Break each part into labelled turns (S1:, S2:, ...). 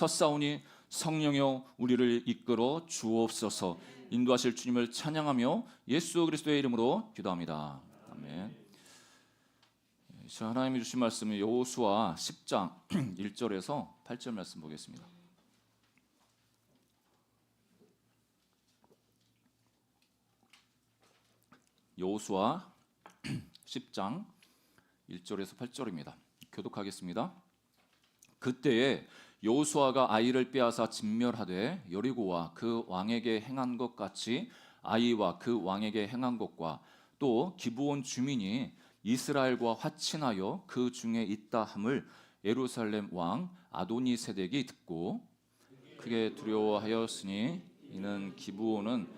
S1: 섰사오니 성령여 우리를 이끌어 주옵소서. 인도하실 주님을 찬양하며 예수 그리스도의 이름으로 기도합니다. 아멘. 하나님이 주신 말씀은 여호수아 10장 1절에서 8절 말씀 보겠습니다. 여호수아 10장 1절에서 8절입니다. 교독하겠습니다. 그때에 여호수아가 아이를 빼앗아 진멸하되 여리고와 그 왕에게 행한 것 같이 아이와 그 왕에게 행한 것과 또 기브온 주민이 이스라엘과 화친하여 그 중에 있다 함을 예루살렘 왕 아도니세덱이 듣고 크게 두려워하였으니 이는 기브온은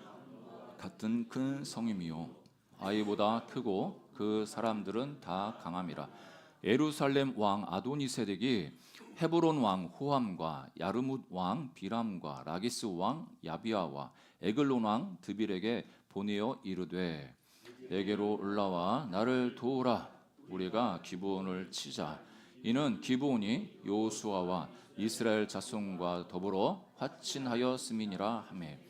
S1: 같은 큰 성임이요 아이보다 크고 그 사람들은 다 강함이라. 예루살렘 왕 아도니세덱이 헤브론 왕 호함과 야르뭇 왕 비람과 라기스 왕 야비아와 에글론 왕 드빌에게 보내어 이르되 내게로 올라와 나를 도우라. 우리가 기브온을 치자. 이는 기브온이 여호수아와 이스라엘 자손과 더불어 화친하였음이니라 하매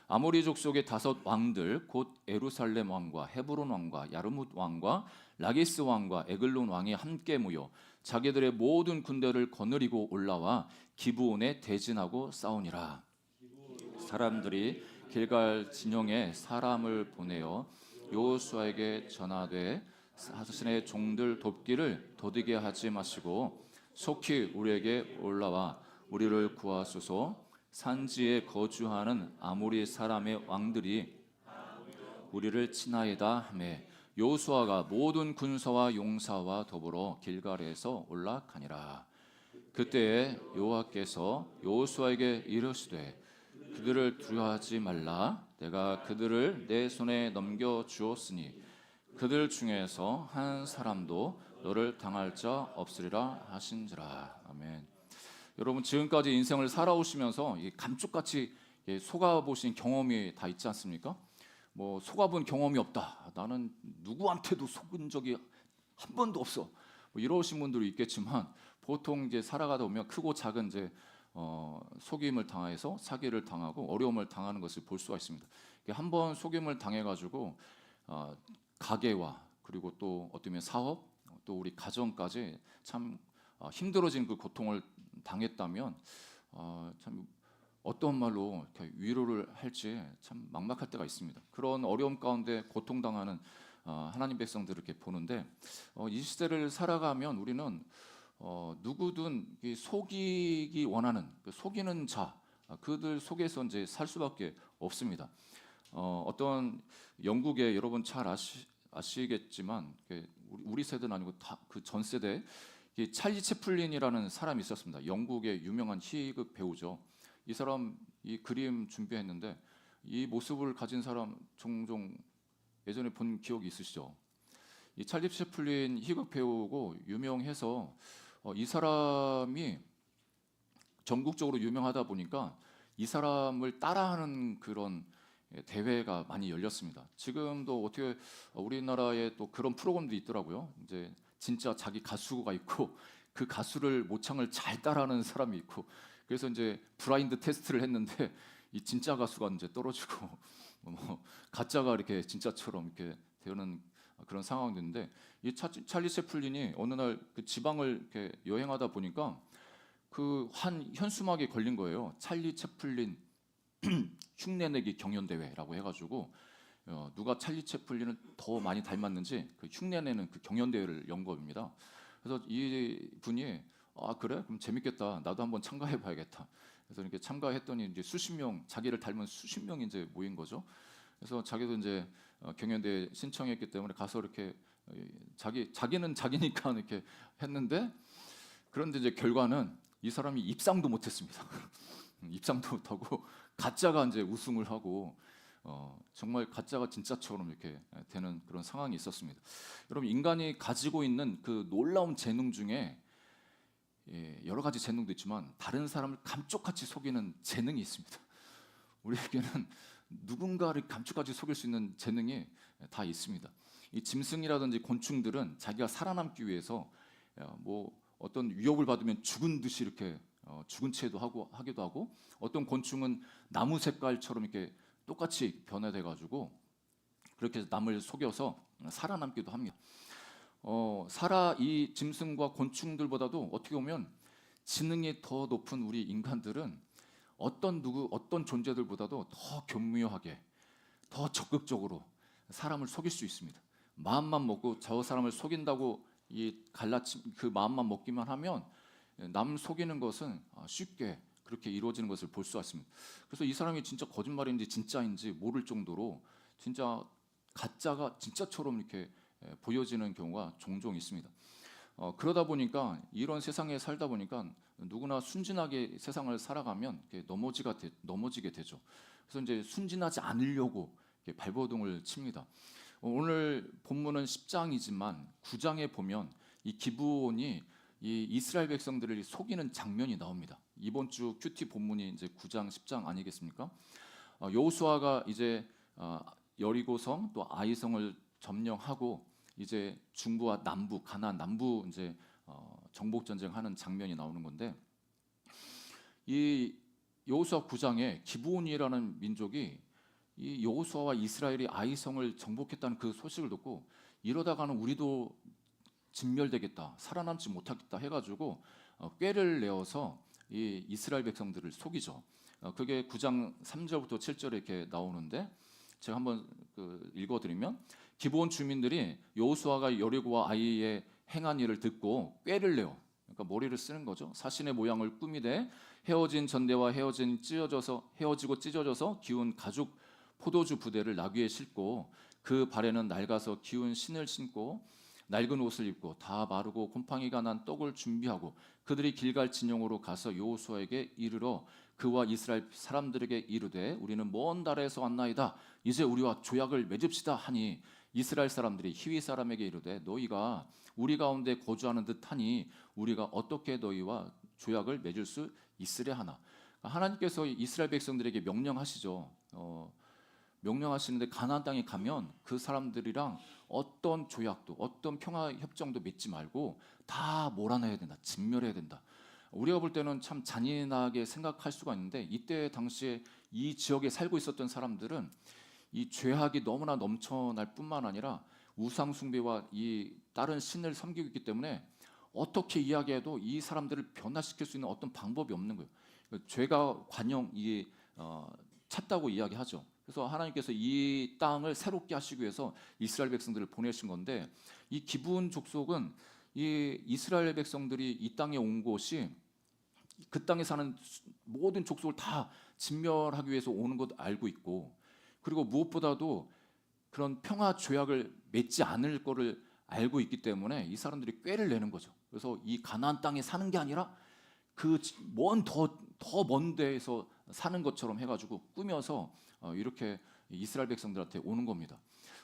S1: 아모리 족속의 5 왕들 곧 예루살렘 왕과 헤브론 왕과 야르뭇 왕과 라기스 왕과 에글론 왕이 함께 모여 자기들의 모든 군대를 거느리고 올라와 기브온에 대진하고 싸우니라. 사람들이 길갈 진영에 사람을 보내어 여호수아에게 전하되 자신의 종들 돕기를 더디게 하지 마시고 속히 우리에게 올라와 우리를 구하소서. 산지에 거주하는 아모리 사람의 왕들이 우리를 치나이다 하매 여호수아가 모든 군사와 용사와 더불어 길갈에서 올라가니라. 그때에 여호와께서 여호수아에게 이르시되 그들을 두려워하지 말라. 내가 그들을 내 손에 넘겨 주었으니 그들 중에서 한 사람도 너를 당할 자 없으리라 하신지라. 아멘. 여러분 지금까지 인생을 살아오시면서 감쪽같이 속아보신 경험이 다 있지 않습니까? 뭐 속아본 경험이 없다. 나는 누구한테도 속은 적이 한 번도 없어. 뭐 이러신 분들이 있겠지만 보통 이제 살아가다 보면 크고 작은 이제 속임을 당해서 사기를 당하고 어려움을 당하는 것을 볼 수가 있습니다. 한 번 속임을 당해가지고 가게와 그리고 또 어쩌면 사업 또 우리 가정까지 참 힘들어진 그 고통을 당했다면 참 어떤 말로 위로를 할지 참 막막할 때가 있습니다. 그런 어려움 가운데 고통당하는 하나님 백성들을 이렇게 보는데 이 시대를 살아가면 우리는 누구든 속이기 원하는 속이는 자 그들 속에서 이제 살 수밖에 없습니다. 어떤 영국의 여러분 잘 아시겠지만 우리 세대는 아니고 다 그 전 세대 찰리 채플린이라는 사람이 있었습니다. 영국의 유명한 희극 배우죠. 이 사람 이 그림 준비했는데 이 모습을 가진 사람 종종 예전에 본 기억이 있으시죠? 이 찰리 채플린 희극 배우고 유명해서 이 사람이 전국적으로 유명하다 보니까 이 사람을 따라하는 그런 대회가 많이 열렸습니다. 지금도 어떻게 우리나라에 또 그런 프로그램도 있더라고요. 이제 진짜 자기 가수가 있고 그 가수를 모창을 잘 따라하는 사람이 있고 그래서 이제 블라인드 테스트를 했는데 이 진짜 가수가 이제 떨어지고 뭐 가짜가 이렇게 진짜처럼 이렇게 되는 그런 상황인데 이 찰리 채플린이 어느 날 그 지방을 이렇게 여행하다 보니까 그 한 현수막에 걸린 거예요. 찰리 채플린 흉내내기 경연대회라고 해가지고 누가 찰리 채플린을 더 많이 닮았는지 그 흉내내는 그 경연대회를 연 겁니다. 그래서 이 분이 그래? 그럼 재밌겠다. 나도 한번 참가해봐야겠다. 그래서 이렇게 참가했더니 이제 수십 명 자기를 닮은 수십 명이 이제 모인 거죠. 그래서 자기도 이제 경연대회 신청했기 때문에 가서 이렇게 자기는 자기니까 이렇게 했는데 그런데 이제 결과는 이 사람이 입상도 못했습니다. 입상도 못하고 가짜가 이제 우승을 하고 정말 가짜가 진짜처럼 이렇게 되는 그런 상황이 있었습니다. 여러분 인간이 가지고 있는 그 놀라운 재능 중에 여러 가지 재능도 있지만 다른 사람을 감쪽같이 속이는 재능이 있습니다. 우리에게는 누군가를 감쪽같이 속일 수 있는 재능이 다 있습니다. 이 짐승이라든지 곤충들은 자기가 살아남기 위해서 뭐 어떤 위협을 받으면 죽은 듯이 이렇게 죽은 채도 하기도 하고 어떤 곤충은 나무 색깔처럼 이렇게 똑같이 변해돼 가지고 그렇게 해서 남을 속여서 살아남기도 합니다. 이 짐승과 곤충들보다도 어떻게 보면 지능이 더 높은 우리 인간들은 어떤 존재들보다도 더 교묘하게, 더 적극적으로 사람을 속일 수 있습니다. 마음만 먹고 저 사람을 속인다고 그 마음만 먹기만 하면 남 속이는 것은 쉽게 그렇게 이루어지는 것을 볼 수가 있습니다. 그래서 이 사람이 진짜 거짓말인지 진짜인지 모를 정도로 진짜 가짜가 진짜처럼 이렇게 보여지는 경우가 종종 있습니다. 그러다 보니까 이런 세상에 살다 보니까 누구나 순진하게 세상을 살아가면 넘어지게 되죠. 그래서 이제 순진하지 않으려고 발버둥을 칩니다. 오늘 본문은 10장이지만 9장에 보면 이 기브온이 이 이스라엘 백성들을 속이는 장면이 나옵니다. 이번 주 큐티 본문이 이제 9장 10장 아니겠습니까? 여호수아가 이제 여리고성 또 아이성을 점령하고 이제 중부와 남부 가나안 남부 이제 정복 전쟁하는 장면이 나오는 건데 이 여호수아 9장에 기브온이라는 민족이 이 여호수아와 이스라엘이 아이성을 정복했다는 그 소식을 듣고 이러다가는 우리도 진멸되겠다, 살아남지 못하겠다 해가지고 꾀를 내어서 이 이스라엘 백성들을 속이죠. 그게 9장 3절부터 7절에 이렇게 나오는데 제가 한번 읽어드리면 기브온 주민들이 여호수아가 여리고와 아이의 행한 일을 듣고 꾀를 내어 그러니까 머리를 쓰는 거죠. 사신의 모양을 꾸미되 헤어진 전대와 헤어지고 찢어져서 기운 가죽 포도주 부대를 나귀에 싣고 그 발에는 낡아서 기운 신을 신고 낡은 옷을 입고 다 마르고 곰팡이가 난 떡을 준비하고 그들이 길갈 진영으로 가서 여호수아에게 이르러 그와 이스라엘 사람들에게 이르되 우리는 먼 나라에서 왔나이다. 이제 우리와 조약을 맺읍시다 하니 이스라엘 사람들이 히위 사람에게 이르되 너희가 우리 가운데 거주하는 듯하니 우리가 어떻게 너희와 조약을 맺을 수 있으랴 하나. 하나님께서 이스라엘 백성들에게 명령하시죠. 명령하시는데 가나안 땅에 가면 그 사람들이랑 어떤 조약도 어떤 평화 협정도 맺지 말고 다 몰아내야 된다. 진멸해야 된다. 우리가 볼 때는 참 잔인하게 생각할 수가 있는데 이때 당시에 이 지역에 살고 있었던 사람들은 이 죄악이 너무나 넘쳐날 뿐만 아니라 우상 숭배와 이 다른 신을 섬기고 있기 때문에 어떻게 이야기해도 이 사람들을 변화시킬 수 있는 어떤 방법이 없는 거예요. 죄가 찼다고 이야기하죠. 그래서 하나님께서 이 땅을 새롭게 하시기 위해서 이스라엘 백성들을 보내신 건데 이 기브온 족속은 이 이스라엘 백성들이 이 땅에 온 곳이 그 땅에 사는 모든 족속을 다 진멸하기 위해서 오는 것 알고 있고 그리고 무엇보다도 그런 평화 조약을 맺지 않을 거를 알고 있기 때문에 이 사람들이 꾀를 내는 거죠. 그래서 이 가나안 땅에 사는 게 아니라 그 더 먼 데에서 사는 것처럼 해가지고 꾸며서 이렇게 이스라엘 백성들한테 오는 겁니다.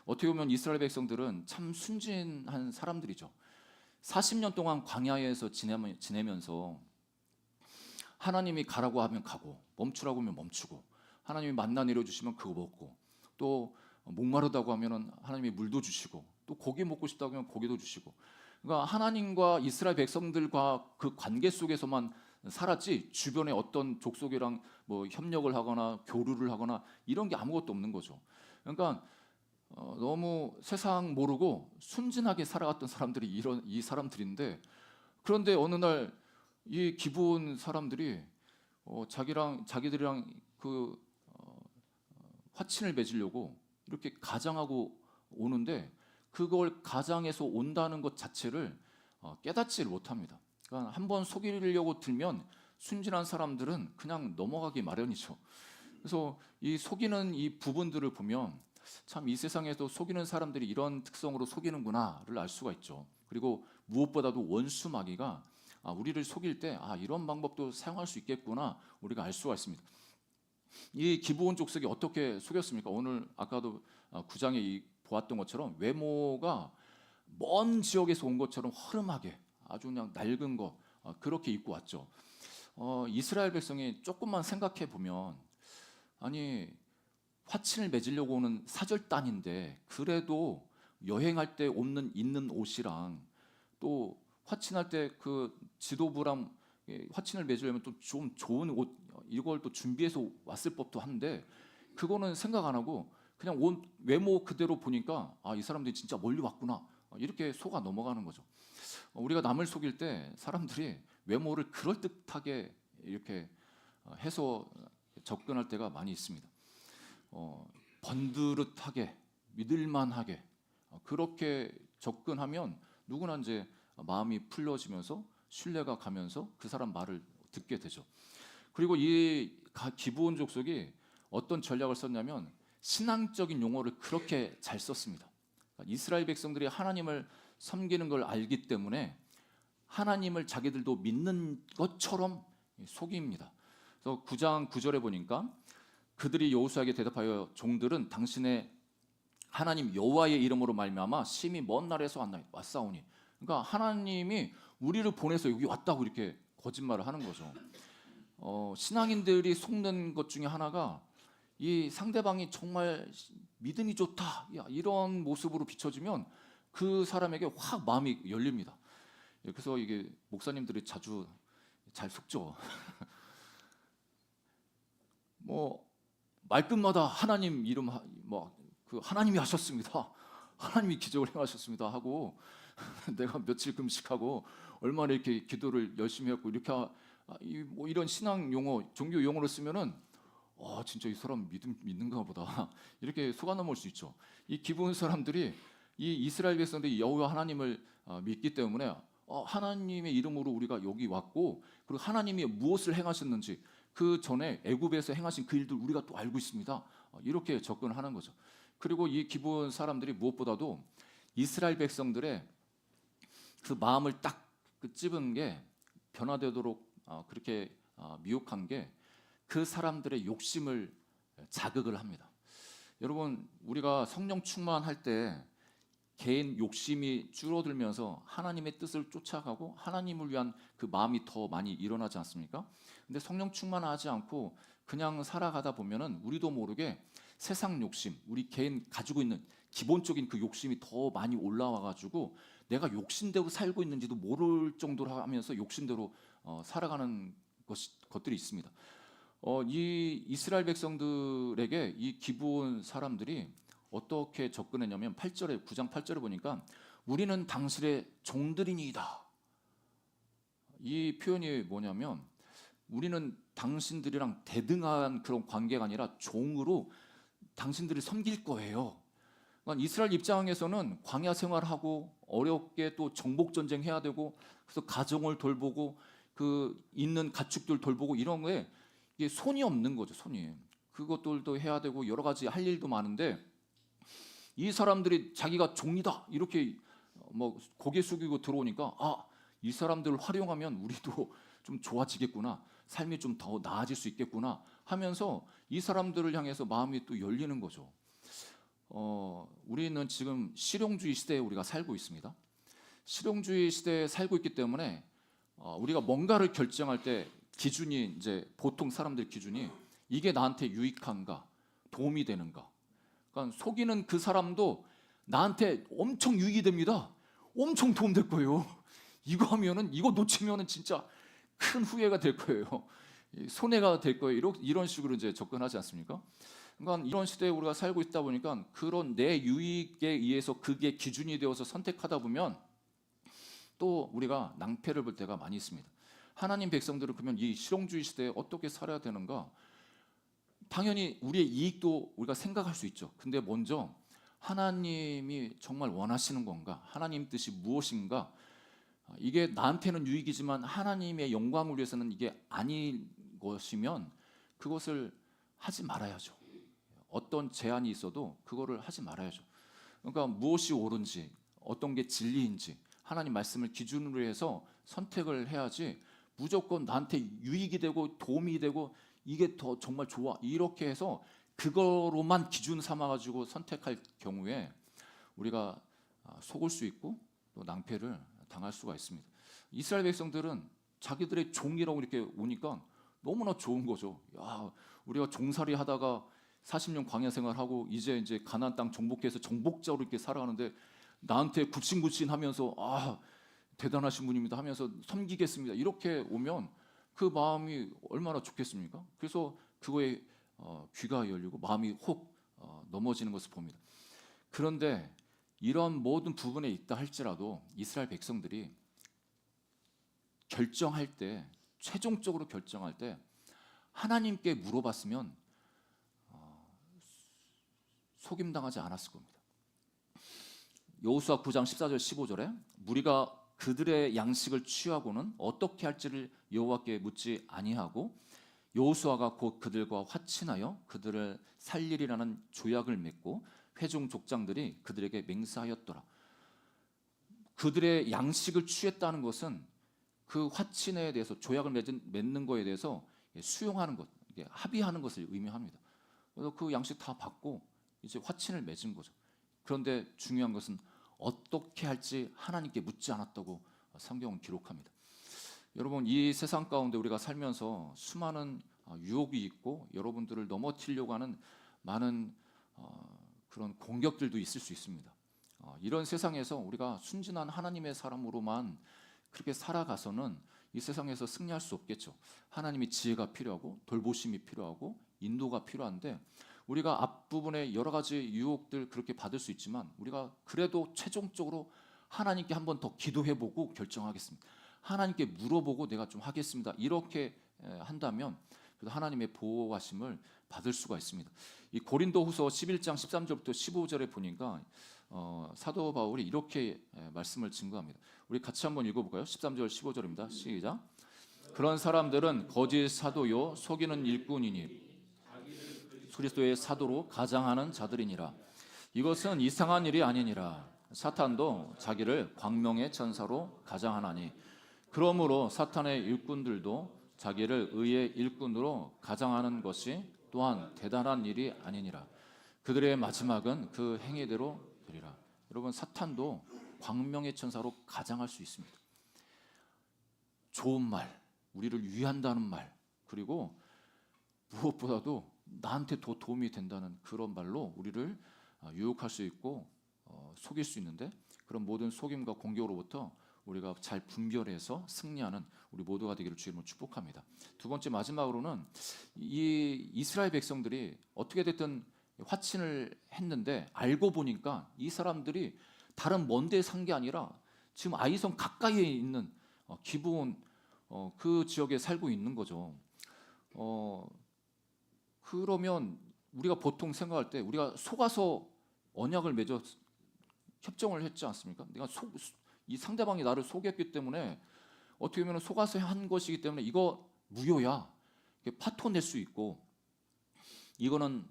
S1: 어떻게 보면 이스라엘 백성들은 참 순진한 사람들이죠. 40년 동안 광야에서 지내면서 하나님이 가라고 하면 가고 멈추라고 하면 멈추고 하나님이 만나 내려주시면 그거 먹고 또 목마르다고 하면 하나님이 물도 주시고 또 고기 먹고 싶다고 하면 고기도 주시고 그러니까 하나님과 이스라엘 백성들과 그 관계 속에서만 살았지 주변에 어떤 족속이랑 뭐 협력을 하거나 교류를 하거나 이런 게 아무것도 없는 거죠. 그러니까 너무 세상 모르고 순진하게 살아갔던 사람들이 이 사람들인데 그런데 어느 날 이 기브온 사람들이 자기들이랑 화친을 맺으려고 이렇게 가장하고 오는데 그걸 가장해서 온다는 것 자체를 깨닫지를 못합니다. 그러니까 한번 속이려고 들면 순진한 사람들은 그냥 넘어가기 마련이죠. 그래서 이 속이는 이 부분들을 보면 참 이 세상에도 속이는 사람들이 이런 특성으로 속이는구나를 알 수가 있죠. 그리고 무엇보다도 원수 마귀가 우리를 속일 때 이런 방법도 사용할 수 있겠구나 우리가 알 수가 있습니다. 이 기브온 족속이 어떻게 속였습니까? 오늘 아까도 9장에 보았던 것처럼 외모가 먼 지역에서 온 것처럼 허름하게 아주 그냥 낡은 거 그렇게 입고 왔죠. 이스라엘 백성이 조금만 생각해 보면 아니 화친을 맺으려고 오는 사절단인데 그래도 여행할 때 입는 옷이랑 또 화친할 때 그 지도부랑 화친을 맺으려면 또 좀 좋은 옷 이걸 또 준비해서 왔을 법도 한데 그거는 생각 안 하고 그냥 옷 외모 그대로 보니까 이 사람들이 진짜 멀리 왔구나 이렇게 속아 넘어가는 거죠. 우리가 남을 속일 때 사람들이 외모를 그럴듯하게 이렇게 해서 접근할 때가 많이 있습니다. 번듯하게 믿을만하게 그렇게 접근하면 누구나 이제 마음이 풀려지면서 신뢰가 가면서 그 사람 말을 듣게 되죠. 그리고 이 기브온 족속이 어떤 전략을 썼냐면 신앙적인 용어를 그렇게 잘 썼습니다. 이스라엘 백성들이 하나님을 섬기는 걸 알기 때문에 하나님을 자기들도 믿는 것처럼 속입니다. 그래서 9장 9절에 보니까 그들이 여호수아에게 대답하여 종들은 당신의 하나님 여호와의 이름으로 말미암아 심히 먼 나라에서 왔사오니, 그러니까 하나님이 우리를 보내서 여기 왔다고 이렇게 거짓말을 하는 거죠. 신앙인들이 속는 것 중에 하나가 이 상대방이 정말 믿음이 좋다 이런 모습으로 비춰지면 그 사람에게 확 마음이 열립니다. 그래서 이게 목사님들이 자주 잘 속죠. 뭐 말끝마다 하나님 이름 그 하나님이 하셨습니다. 하나님이 기적을 행하셨습니다 하고 내가 며칠 금식하고 얼마나 이렇게 기도를 열심히 했고 이렇게 뭐 이런 신앙 용어, 종교 용어를 쓰면은 진짜 이 사람 믿는가 보다 이렇게 속아 넘어올 수 있죠. 이 기브온 사람들이 이 이스라엘 백성들이 여호와 하나님을 믿기 때문에 하나님의 이름으로 우리가 여기 왔고 그리고 하나님이 무엇을 행하셨는지 그 전에 애굽에서 행하신 그 일들 우리가 또 알고 있습니다. 이렇게 접근을 하는 거죠. 그리고 이 기브온 사람들이 무엇보다도 이스라엘 백성들의 그 마음을 딱 찝은 게 변화되도록 그렇게 미혹한 게 그 사람들의 욕심을 자극을 합니다. 여러분 우리가 성령 충만할 때 개인 욕심이 줄어들면서 하나님의 뜻을 쫓아가고 하나님을 위한 그 마음이 더 많이 일어나지 않습니까? 근데 성령 충만하지 않고 그냥 살아가다 보면은 우리도 모르게 세상 욕심, 우리 개인 가지고 있는 기본적인 그 욕심이 더 많이 올라와 가지고 내가 욕심대로 살고 있는지도 모를 정도로 하면서 욕심대로 살아가는 것들이 있습니다. 이 이스라엘 백성들에게 이 기브온 사람들이 어떻게 접근했냐면 8절에 9장 8절에 보니까 우리는 당신의 종들이니이다. 이 표현이 뭐냐면 우리는 당신들이랑 대등한 그런 관계가 아니라 종으로 당신들을 섬길 거예요. 그러니까 이스라엘 입장에서는 광야 생활하고 어렵게 또 정복 전쟁 해야 되고 그래서 가정을 돌보고 그 있는 가축들 돌보고 이런 거에 이게 손이 없는 거죠. 손이 그것들도 해야 되고 여러 가지 할 일도 많은데 이 사람들이 자기가 종이다 이렇게 뭐 고개 숙이고 들어오니까 이 사람들을 활용하면 우리도 좀 좋아지겠구나, 삶이 좀 더 나아질 수 있겠구나 하면서 이 사람들을 향해서 마음이 또 열리는 거죠. 우리는 지금 실용주의 시대에 우리가 살고 있습니다. 실용주의 시대에 살고 있기 때문에 우리가 뭔가를 결정할 때 기준이 이제 보통 사람들 기준이 이게 나한테 유익한가, 도움이 되는가. 그러니까 속이는 그 사람도 나한테 엄청 유익이 됩니다. 엄청 도움될 거예요. 이거 하면은 이거 놓치면은 진짜 큰 후회가 될 거예요. 손해가 될 거예요. 이런 식으로 이제 접근하지 않습니까? 그러니까 이런 시대에 우리가 살고 있다 보니까 그런 내 유익에 의해서 그게 기준이 되어서 선택하다 보면 또 우리가 낭패를 볼 때가 많이 있습니다. 하나님 백성들은 그러면 이 실용주의 시대에 어떻게 살아야 되는가? 당연히 우리의 이익도 우리가 생각할 수 있죠. 근데 먼저 하나님이 정말 원하시는 건가? 하나님 뜻이 무엇인가? 이게 나한테는 유익이지만 하나님의 영광을 위해서는 이게 아닌 것이면 그것을 하지 말아야죠. 어떤 제한이 있어도 그거를 하지 말아야죠. 그러니까 무엇이 옳은지, 어떤 게 진리인지 하나님 말씀을 기준으로 해서 선택을 해야지 무조건 나한테 유익이 되고 도움이 되고 이게 더 정말 좋아 이렇게 해서 그거로만 기준 삼아 가지고 선택할 경우에 우리가 속을 수 있고 또 낭패를 당할 수가 있습니다. 이스라엘 백성들은 자기들의 종이라고 이렇게 오니까 너무나 좋은 거죠. 야, 우리가 종살이 하다가 40년 광야 생활하고 이제 가나안 땅 정복해서 정복자로 이렇게 살아가는데 나한테 굽신굽신하면서 대단하신 분입니다 하면서 섬기겠습니다. 이렇게 오면 그 마음이 얼마나 좋겠습니까? 그래서 그거에 귀가 열리고 마음이 혹 넘어지는 것을 봅니다. 그런데 이런 모든 부분에 있다 할지라도 이스라엘 백성들이 결정할 때, 최종적으로 결정할 때 하나님께 물어봤으면 속임당하지 않았을 겁니다. 여호수아 9장 14절 15절에 무리가 그들의 양식을 취하고는 어떻게 할지를 여호와께 묻지 아니하고 여호수아가 곧 그들과 화친하여 그들을 살리리라는 조약을 맺고 회중 족장들이 그들에게 맹세하였더라. 그들의 양식을 취했다는 것은 그 화친에 대해서 조약을 맺는 거에 대해서 수용하는 것, 합의하는 것을 의미합니다. 그래서 그 양식 다 받고 이제 화친을 맺은 거죠. 그런데 중요한 것은 어떻게 할지 하나님께 묻지 않았다고 성경은 기록합니다. 여러분, 이 세상 가운데 우리가 살면서 수많은 유혹이 있고 여러분들을 넘어뜨리려고 하는 많은 그런 공격들도 있을 수 있습니다. 이런 세상에서 우리가 순진한 하나님의 사람으로만 그렇게 살아가서는 이 세상에서 승리할 수 없겠죠. 하나님이 지혜가 필요하고 돌보심이 필요하고 인도가 필요한데 우리가 앞부분에 여러 가지 유혹들 그렇게 받을 수 있지만 우리가 그래도 최종적으로 하나님께 한 번 더 기도해보고 결정하겠습니다. 하나님께 물어보고 내가 좀 하겠습니다. 이렇게 한다면 하나님의 보호하심을 받을 수가 있습니다. 이 고린도후서 11장 13절부터 15절에 보니까 사도 바울이 이렇게 말씀을 증거합니다. 우리 같이 한번 읽어볼까요? 13절 15절입니다. 시작. 그런 사람들은 거짓 사도요 속이는 일꾼이니 그리스도의 사도로 가장하는 자들이니라. 이것은 이상한 일이 아니니라. 사탄도 자기를 광명의 천사로 가장하나니 그러므로 사탄의 일꾼들도 자기를 의의 일꾼으로 가장하는 것이 또한 대단한 일이 아니니라. 그들의 마지막은 그 행위대로 되리라. 여러분, 사탄도 광명의 천사로 가장할 수 있습니다. 좋은 말, 우리를 위한다는 말, 그리고 무엇보다도 나한테 더 도움이 된다는 그런 말로 우리를 유혹할 수 있고 속일 수 있는데 그런 모든 속임과 공격으로부터 우리가 잘 분별해서 승리하는 우리 모두가 되기를 주님을 축복합니다. 두 번째 마지막으로는 이 이스라엘 백성들이 어떻게 됐든 화친을 했는데 알고 보니까 이 사람들이 다른 먼 데 산 게 아니라 지금 아이성 가까이에 있는 기브온 그 지역에 살고 있는 거죠. 그러면 우리가 보통 생각할 때 우리가 속아서 언약을 맺어 협정을 했지 않습니까? 이 상대방이 나를 속였기 때문에 어떻게 보면 속아서 한 것이기 때문에 이거 무효야. 파토 낼 수 있고 이거는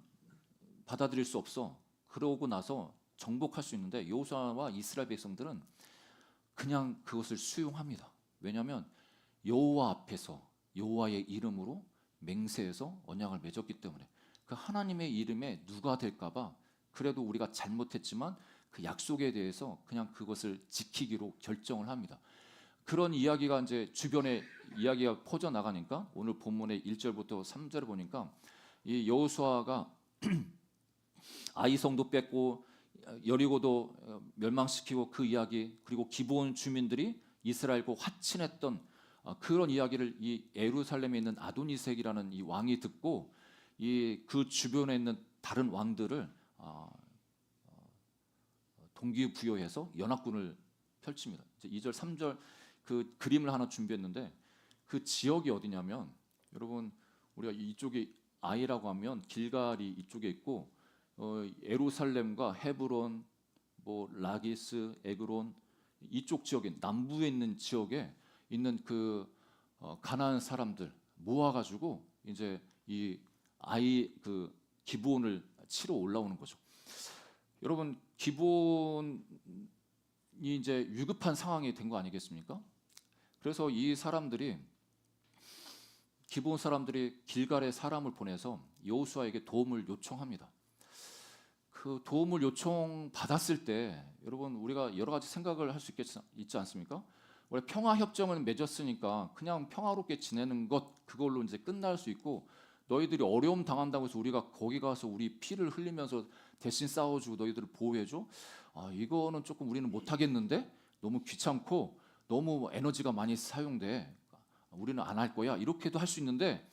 S1: 받아들일 수 없어. 그러고 나서 정복할 수 있는데 여호수아와 이스라엘 백성들은 그냥 그것을 수용합니다. 왜냐하면 여호와 앞에서 여호와의 이름으로 맹세해서 언약을 맺었기 때문에 그 하나님의 이름에 누가 될까봐 그래도 우리가 잘못했지만 그 약속에 대해서 그냥 그것을 지키기로 결정을 합니다. 그런 이야기가 이제 주변에 이야기가 퍼져 나가니까 오늘 본문의 1절부터 3절을 보니까 이 여호수아가 아이성도 뺏고 여리고도 멸망시키고 그 이야기 그리고 기브온 주민들이 이스라엘과 화친했던 그런 이야기를 이 예루살렘에 있는 아도니색이라는 이 왕이 듣고 이 그 주변에 있는 다른 왕들을 동기부여해서 연합군을 펼칩니다. 2절, 3절 그 그림을 하나 준비했는데 그 지역이 어디냐면 여러분 우리가 이쪽에 아이라고 하면 길갈이 이쪽에 있고 예루살렘과 헤브론, 뭐 라기스, 에그론 이쪽 지역에 남부에 있는 지역에 있는 그 가나안 사람들 모아가지고 이제 이 아이 그 기브온을 치러 올라오는 거죠. 여러분 기브온이 이제 위급한 상황이 된 거 아니겠습니까? 그래서 이 사람들이 기브온 사람들이 길갈에 사람을 보내서 여호수아에게 도움을 요청합니다. 그 도움을 요청 받았을 때 여러분 우리가 여러 가지 생각을 할 수 있지 않습니까? 원래 평화 협정을 맺었으니까 그냥 평화롭게 지내는 것 그걸로 이제 끝날 수 있고 너희들이 어려움 당한다고 해서 우리가 거기 가서 우리 피를 흘리면서 대신 싸워주고 너희들을 보호해줘? 이거는 조금 우리는 못하겠는데 너무 귀찮고 너무 에너지가 많이 사용돼. 우리는 안 할 거야. 이렇게도 할 수 있는데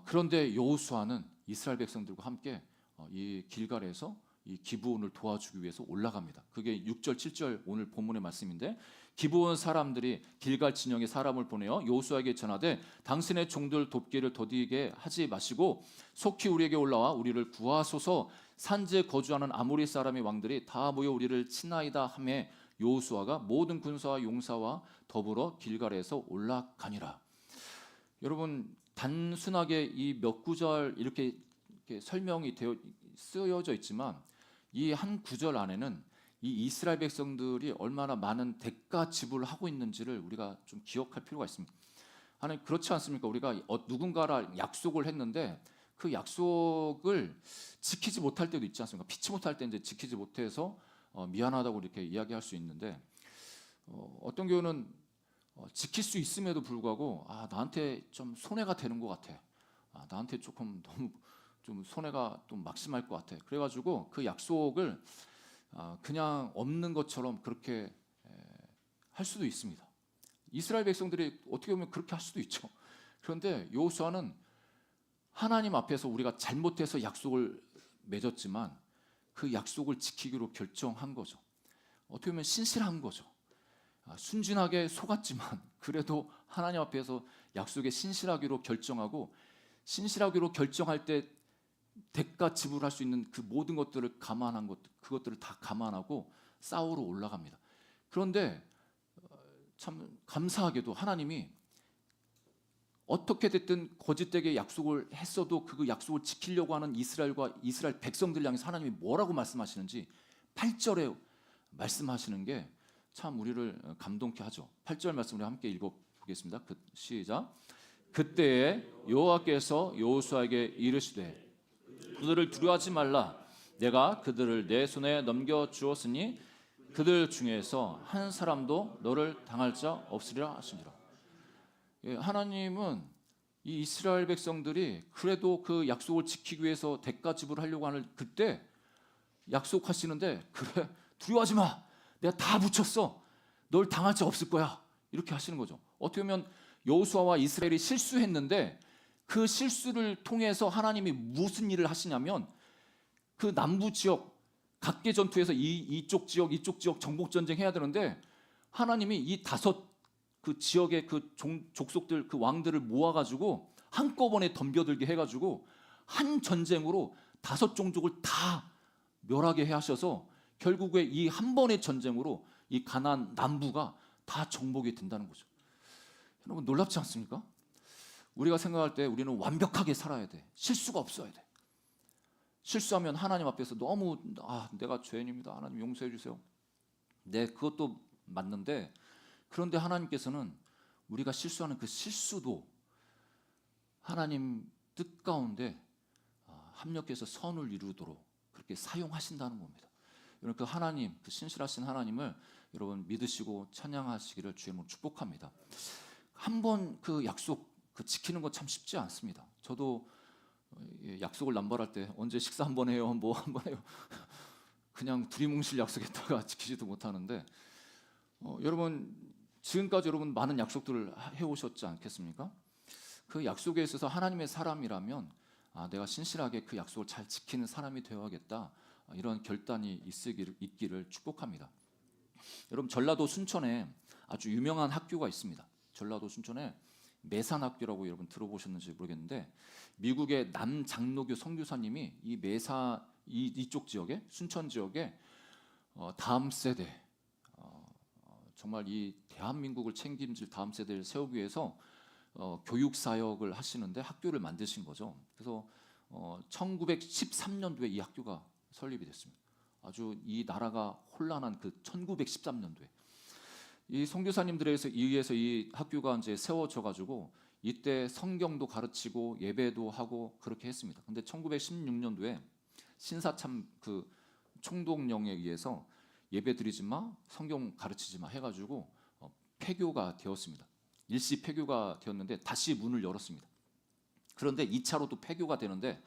S1: 그런데 여호수아는 이스라엘 백성들과 함께 이 길갈에서 이 기브온을 도와주기 위해서 올라갑니다. 그게 6절 7절 오늘 본문의 말씀인데 기브온 사람들이 길갈 진영에 사람을 보내어 여호수아에게 전하되 당신의 종들 돕기를 더디게 하지 마시고 속히 우리에게 올라와 우리를 구하소서. 산지에 거주하는 아모리 사람의 왕들이 다 모여 우리를 치나이다 하매 여호수아가 모든 군사와 용사와 더불어 길갈에서 올라가니라. 여러분 단순하게 이 몇 구절 이렇게 설명이 쓰여져 있지만 이 한 구절 안에는 이 이스라엘 백성들이 얼마나 많은 대가 지불을 하고 있는지를 우리가 좀 기억할 필요가 있습니다. 하나님 그렇지 않습니까? 우리가 누군가랑 약속을 했는데 그 약속을 지키지 못할 때도 있지 않습니까? 피치 못할 때 이제 지키지 못해서 미안하다고 이렇게 이야기할 수 있는데 어떤 경우는 지킬 수 있음에도 불구하고 나한테 좀 손해가 되는 것 같아. 나한테 조금 너무 좀 손해가 좀 막심할 것 같아. 그래가지고 그 약속을 그냥 없는 것처럼 그렇게 할 수도 있습니다. 이스라엘 백성들이 어떻게 보면 그렇게 할 수도 있죠. 그런데 여호수아는 하나님 앞에서 우리가 잘못해서 약속을 맺었지만 그 약속을 지키기로 결정한 거죠. 어떻게 보면 신실한 거죠. 순진하게 속았지만 그래도 하나님 앞에서 약속에 신실하기로 결정하고 신실하기로 결정할 때 대가 지불할 수 있는 그 모든 것들을 감안한 것, 그것들을 다 감안하고 싸우러 올라갑니다. 그런데 참 감사하게도 하나님이 어떻게 됐든 거짓되게 약속을 했어도 그 약속을 지키려고 하는 이스라엘 백성들 향해서 하나님이 뭐라고 말씀하시는지 8절에 말씀하시는 게 참 우리를 감동케 하죠. 8절 말씀 우리 함께 읽어보겠습니다. 시작. 그때에 여호와께서 여호수아에게 이르시되 그들을 두려워하지 말라. 내가 그들을 내 손에 넘겨 주었으니 그들 중에서 한 사람도 너를 당할 자 없으리라 하시니라. 하나님은 이 이스라엘 백성들이 그래도 그 약속을 지키기 위해서 대가 지불하려고 하는 그때 약속하시는데 그래 두려워하지 마. 내가 다 붙였어. 널 당할 자 없을 거야. 이렇게 하시는 거죠. 어떻게 보면 여호수아와 이스라엘이 실수했는데 그 실수를 통해서 하나님이 무슨 일을 하시냐면 그 남부 지역 각계 전투에서 이쪽 지역 정복 전쟁 해야 되는데 하나님이 이 다섯 그 지역의 그 족속들 그 왕들을 모아가지고 한꺼번에 덤벼들게 해가지고 한 전쟁으로 다섯 종족을 다 멸하게 하셔서 결국에 이 한 번의 전쟁으로 이 가나안 남부가 다 정복이 된다는 거죠. 여러분 놀랍지 않습니까? 우리가 생각할 때 우리는 완벽하게 살아야 돼. 실수가 없어야 돼. 실수하면 하나님 앞에서 너무 내가 죄인입니다. 하나님 용서해 주세요. 네, 그것도 맞는데 그런데 하나님께서는 우리가 실수하는 그 실수도 하나님 뜻 가운데 합력해서 선을 이루도록 그렇게 사용하신다는 겁니다. 여러분 그 하나님, 그 신실하신 하나님을 여러분 믿으시고 찬양하시기를 주의 이름으로 축복합니다. 한 번 그 약속 그 지키는 거 참 쉽지 않습니다. 저도 약속을 남발할 때 언제 식사 한번 해요, 뭐 한번 해요. 그냥 두리뭉실 약속했다가 지키지도 못하는데 여러분 지금까지 여러분 많은 약속들을 해오셨지 않겠습니까? 그 약속에 있어서 하나님의 사람이라면 내가 신실하게 그 약속을 잘 지키는 사람이 되어야겠다. 이런 결단이 있기를 축복합니다. 여러분 전라도 순천에 아주 유명한 학교가 있습니다. 전라도 순천에 매산학교라고 여러분 들어보셨는지 모르겠는데 미국의 남장로교 선교사님이 이 이쪽 지역에 순천 지역에 다음 세대 정말 이 대한민국을 책임질 다음 세대를 세우기 위해서 교육 사역을 하시는데 학교를 만드신 거죠. 그래서 1913년도에 이 학교가 설립이 됐습니다. 아주 이 나라가 혼란한 그 1913년도에 이 선교사님들에 의해서 이 학교가 이제 세워져 가지고 이때 성경도 가르치고 예배도 하고 그렇게 했습니다. 근데 1916년도에 신사참 그 총독령에 의해서 예배 드리지 마, 성경 가르치지 마 해가지고 폐교가 되었습니다. 일시 폐교가 되었는데 다시 문을 열었습니다. 그런데 2차로 또 폐교가 되는데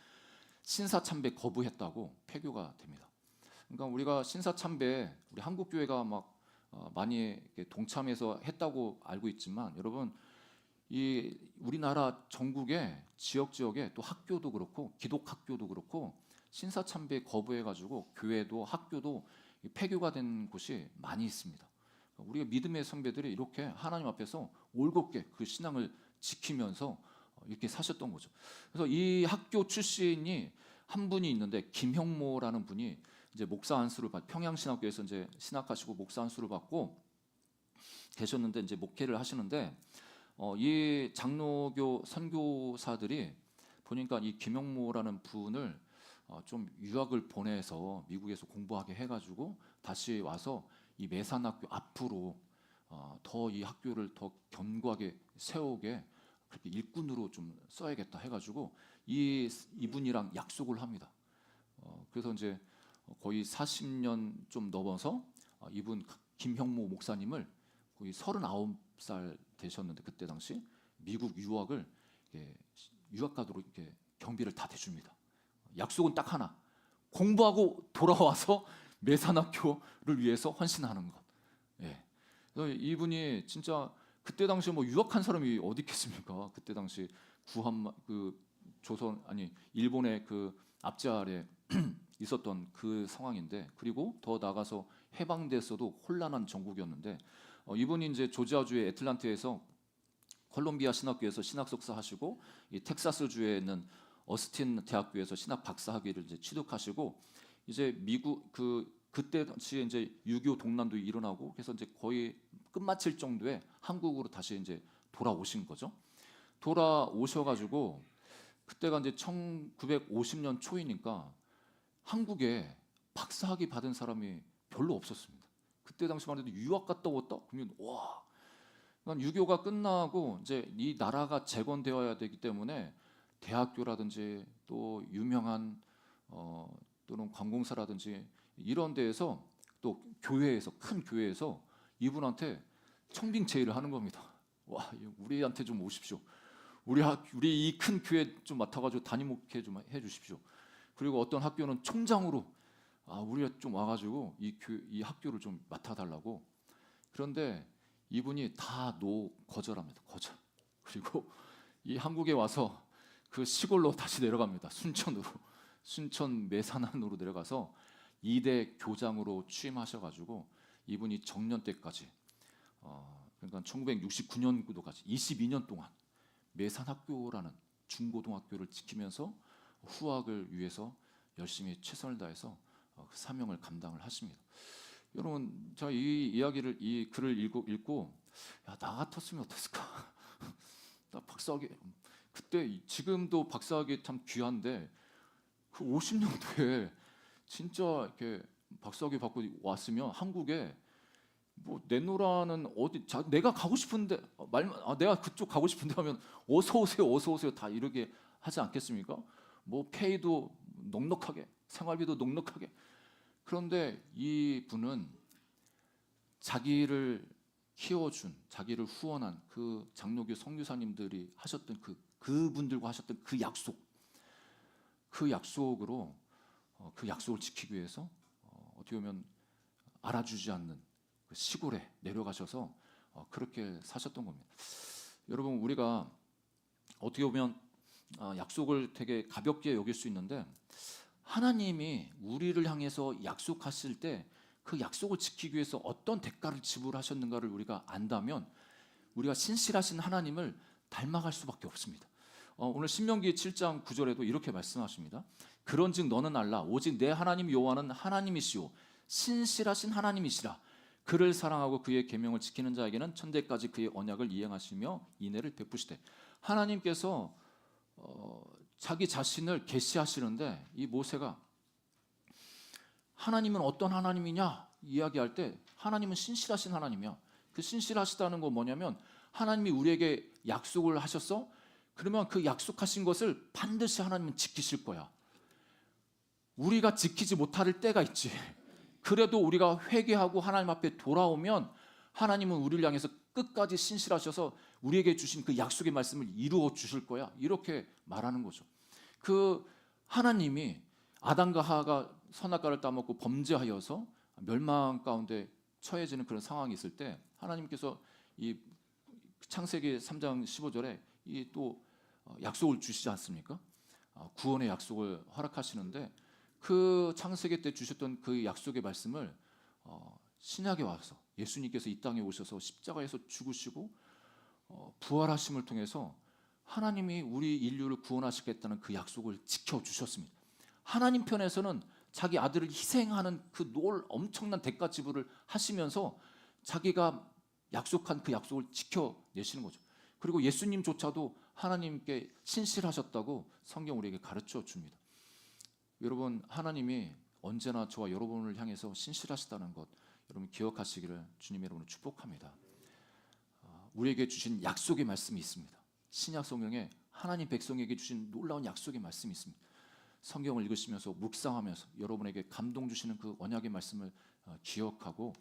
S1: 신사참배 거부했다고 폐교가 됩니다. 그러니까 우리가 신사참배 우리 한국교회가 막 많이 동참해서 했다고 알고 있지만 여러분 이 우리나라 전국에 지역에 또 학교도 그렇고 기독학교도 그렇고 신사참배 거부해가지고 교회도 학교도 폐교가 된 곳이 많이 있습니다. 우리가 믿음의 선배들이 이렇게 하나님 앞에서 올곧게 그 신앙을 지키면서 이렇게 사셨던 거죠. 그래서 이 학교 출신이 한 분이 있는데 김형모라는 분이 이제 목사 안수를 평양신학교에서 이제 신학하시고 목사 안수를 받고 계셨는데 이제 목회를 하시는데 이 장로교 선교사들이 보니까 이 김형모라는 분을 좀 유학을 보내서 미국에서 공부하게 해가지고 다시 와서 이 매산학교 앞으로 더 이 학교를 더 견고하게 세우게 그렇게 일꾼으로 좀 써야겠다 해가지고 이분이랑 약속을 합니다. 그래서 이제 거의 40년 좀 넘어서 이분 김형모 목사님을 거의 39살 되셨는데 그때 당시 미국 유학을 유학 가도록 이렇게 경비를 다 대줍니다. 약속은 딱 하나, 공부하고 돌아와서 매산학교를 위해서 헌신하는 것. 예. 그래서 이분이 진짜 그때 당시 뭐 유학한 사람이 어디 있겠습니까? 그때 당시 그 조선 아니 일본의 그 압제 아래 있었던 그 상황인데, 그리고 더 나가서 해방됐어도 혼란한 전국이었는데 이분이 이제 조지아주의 애틀란타에서 콜롬비아 신학교에서 신학 석사 하시고 이 텍사스주에 있는 어스틴 대학교에서 신학 박사 학위를 이제 취득하시고 이제 미국 그때 당시에 이제 6.25 동란도 일어나고 그래서 이제 거의 끝마칠 정도에 한국으로 다시 이제 돌아오신 거죠. 돌아오셔가지고 그때가 이제 1950년 초이니까 한국에 박사학위 받은 사람이 별로 없었습니다. 그때 당시만 해도 유학 갔다 왔다? 그러면 와, 6.25가 끝나고 이제 이 나라가 재건되어야 되기 때문에 대학교라든지 또 유명한 또는 관공사라든지 이런 데에서 또 교회에서 큰 교회에서 이분한테 청빙 제의를 하는 겁니다. 와, 우리한테 좀 오십시오. 우리 이 큰 교회 좀 맡아가지고 담임 목회 좀 해주십시오. 그리고 어떤 학교는 총장으로 우리가 좀 와가지고 이 학교를 좀 맡아달라고. 그런데 이분이 다 거절합니다. 거절. 그리고 이 한국에 와서 그 시골로 다시 내려갑니다. 순천 매산안으로 내려가서 2대 교장으로 취임하셔가지고 이분이 정년 때까지 그러니까 1969년도까지 22년 동안 매산학교라는 중고등학교를 지키면서 후학을 위해서 열심히 최선을 다해서 그 사명을 감당을 하십니다. 여러분, 제가 이 글을 읽고 야, 나 같았으면 어땠을까? 나 박사학위 그때 지금도 박사학위 참 귀한데 그 50년도에 진짜 이렇게 박사학위 받고 왔으면 한국에 뭐 내노라는 어디 내가 가고 싶은데 내가 그쪽 가고 싶은데 하면 어서 오세요 다 이렇게 하지 않겠습니까? 뭐 페이도 넉넉하게 생활비도 넉넉하게. 그런데 이 분은 자기를 키워준 자기를 후원한 그 장로교 선교사님들이 하셨던 그분들과 하셨던 그 약속으로 그 약속을 지키기 위해서 어떻게 보면 알아주지 않는 그 시골에 내려가셔서 그렇게 사셨던 겁니다. 여러분, 우리가 어떻게 보면 약속을 되게 가볍게 여길 수 있는데 하나님이 우리를 향해서 약속하실 때 그 약속을 지키기 위해서 어떤 대가를 지불하셨는가를 우리가 안다면 우리가 신실하신 하나님을 닮아갈 수밖에 없습니다. 오늘 신명기 7장 9절에도 이렇게 말씀하십니다. 그런즉 너는 알라 오직 내 하나님 여호와는 하나님이시오 신실하신 하나님이시라. 그를 사랑하고 그의 계명을 지키는 자에게는 천대까지 그의 언약을 이행하시며 인애를 베푸시되. 하나님께서 자기 자신을 계시하시는데 이 모세가 하나님은 어떤 하나님이냐 이야기할 때 하나님은 신실하신 하나님이야. 그 신실하시다는 건 뭐냐면 하나님이 우리에게 약속을 하셨어. 그러면 그 약속하신 것을 반드시 하나님은 지키실 거야. 우리가 지키지 못할 때가 있지. 그래도 우리가 회개하고 하나님 앞에 돌아오면 하나님은 우리를 향해서 끝까지 신실하셔서 우리에게 주신 그 약속의 말씀을 이루어 주실 거야. 이렇게 말하는 거죠. 그 하나님이 아담과 하와가 선악과를 따먹고 범죄하여서 멸망 가운데 처해지는 그런 상황이 있을 때 하나님께서 창세기 3장 15절에 이 또 약속을 주시지 않습니까? 구원의 약속을 허락하시는데 그 창세기 때 주셨던 그 약속의 말씀을 신약에 와서 예수님께서 이 땅에 오셔서 십자가에서 죽으시고 부활하심을 통해서 하나님이 우리 인류를 구원하시겠다는 그 약속을 지켜주셨습니다. 하나님 편에서는 자기 아들을 희생하는 그 엄청난 대가 지불을 하시면서 자기가 약속한 그 약속을 지켜내시는 거죠. 그리고 예수님조차도 하나님께 신실하셨다고 성경 우리에게 가르쳐 줍니다. 여러분, 하나님이 언제나 저와 여러분을 향해서 신실하시다는 것 여러분 기억하시기를 주님 여러분을 축복합니다. 우리에게 주신 약속의 말씀이 있습니다. 신약 성경에 하나님 백성에게 주신 놀라운 약속의 말씀이 있습니다. 성경을 읽으시면서 묵상하면서 여러분에게 감동 주시는 그 언약의 말씀을 기억하고